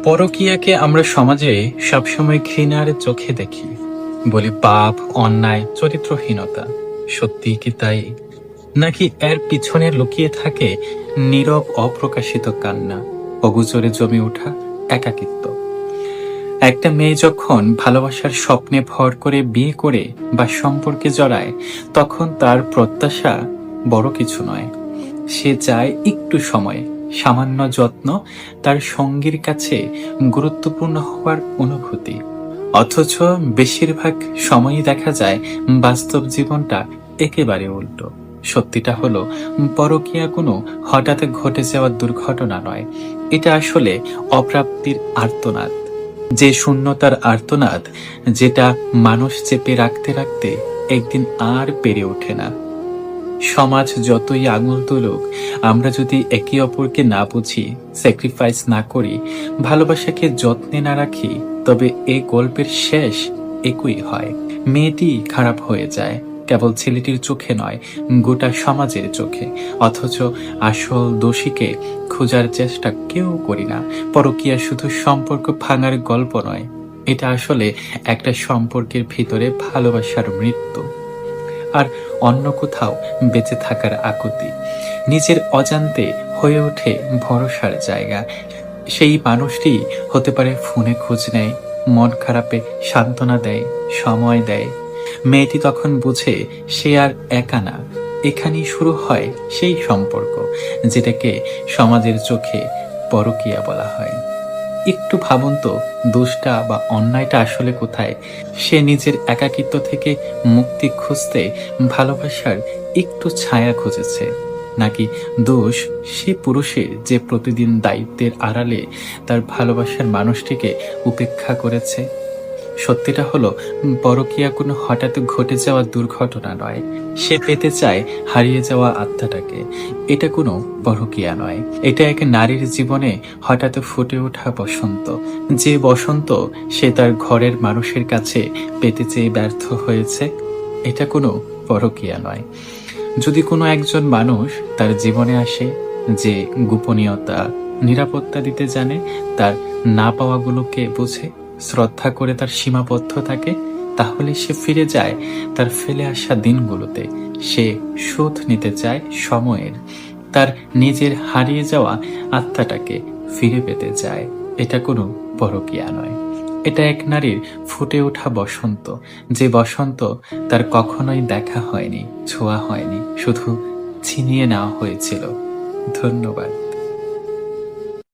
পরকীয়াকে আমরা সমাজে সবসময় ঘৃণার চোখে দেখি, বলি পাপ, অন্যায়, চরিত্রহীনতা। সত্যি কি তাই, নাকি এর পিছনে লুকিয়ে থাকে নীরব অপ্রকাশিত কান্না, অগুচরে জমে ওঠা একাকিত্ব? একটা মেয়ে যখন ভালোবাসার স্বপ্নে ভর করে বিয়ে করে বা সম্পর্কে জড়ায়, তখন তার প্রত্যাশা বড় কিছু নয়। সে চায় একটু সময়, সামান্য যত্ন, তার সঙ্গীর কাছে গুরুত্বপূর্ণ হওয়ার অনুভূতি। অথচ বেশিরভাগ সময়ই দেখা যায় বাস্তব জীবনটা একেবারে উল্টো। সত্যিটা হলো, পরকীয়া কোনো হঠাৎ ঘটে যাওয়া দুর্ঘটনা নয়। এটা আসলে অপ্রাপ্তির আর্তনাদ, যে শূন্যতার আর্তনাদ, যেটা মানুষ চেপে রাখতে রাখতে একদিন আর পেরে ওঠে না। সমাজ যতই আঙুল তুলুক, আমরা যদি একে অপরকে না বুঝি, স্যাক্রিফাইস না করি, ভালোবাসাকে যত্নে না রাখি, তবে এই গল্পের শেষ একই হয়। মেয়েটি খারাপ হয়ে যায় কেবল ছেলেটির চোখে নয়, গোটা সমাজের চোখে। অথচ আসল দোষীকে খোঁজার চেষ্টা কেউ করি না। পরকীয়া শুধু সম্পর্ক ভাঙার গল্প নয়, এটা আসলে একটা সম্পর্কের ভিতরে ভালোবাসার মৃত্যু, আর অন্য কোথাও বেঁচে থাকার আকুতি। নিজের অজান্তে হয়ে ওঠে ভরসার জায়গা। সেই মানুষটি হতে পারে ফোনে খোঁজ নেয়, মন খারাপে সান্ত্বনা দেয়, সময় দেয়। মেয়েটি তখন বুঝে সে আর একা না। এখানেই শুরু হয় সেই সম্পর্ক যেটাকে সমাজের চোখে পরকীয়া বলা হয়। একটু ভাবুন তো, দোষটা বা অন্যায়টা আসলে কোথায়? সে নিজের একাকিত্ব থেকে মুক্তি খুঁজতে ভালোবাসার একটু ছায়া খুঁজেছে, নাকি দোষ সে পুরুষের যে প্রতিদিন দায়িত্বের আড়ালে তার ভালোবাসার মানুষটিকে উপেক্ষা করেছে? সত্যিটা হলো, পরকীয়া কোনো হঠাৎ ঘটে যাওয়া দুর্ঘটনা নয়। সে পেতে চায় হারিয়ে যাওয়া আত্মাটাকে। এটা কোনো পরকীয়া নয়, এটা এক নারীর জীবনে হঠাৎ ফুটে ওঠা বসন্ত। যে বসন্ত সে তার ঘরের মানুষের কাছে পেতে চেয়ে ব্যর্থ হয়েছে। এটা কোনো পরকীয়া নয়। যদি কোনো একজন মানুষ তার জীবনে আসে, যে গোপনীয়তা, নিরাপত্তা দিতে জানে, তার না পাওয়াগুলোকে বুঝে, শ্রদ্ধা করে তার সীমাবদ্ধ থাকে, তাহলে সে ফিরে যায় তার ফেলে আসা দিনগুলোতে। সে শোধ নিতে চায় সময়ের, তার নিজের হারিয়ে যাওয়া আত্মাটাকে ফিরে পেতে চায়। এটা কোনো পরকীয়া নয়, এটা এক নারীর ফুটে ওঠা বসন্ত, যে বসন্ত তার কখনোই দেখা হয়নি, ছোঁয়া হয়নি, শুধু ছিনিয়ে নেওয়া হয়েছিল। ধন্যবাদ।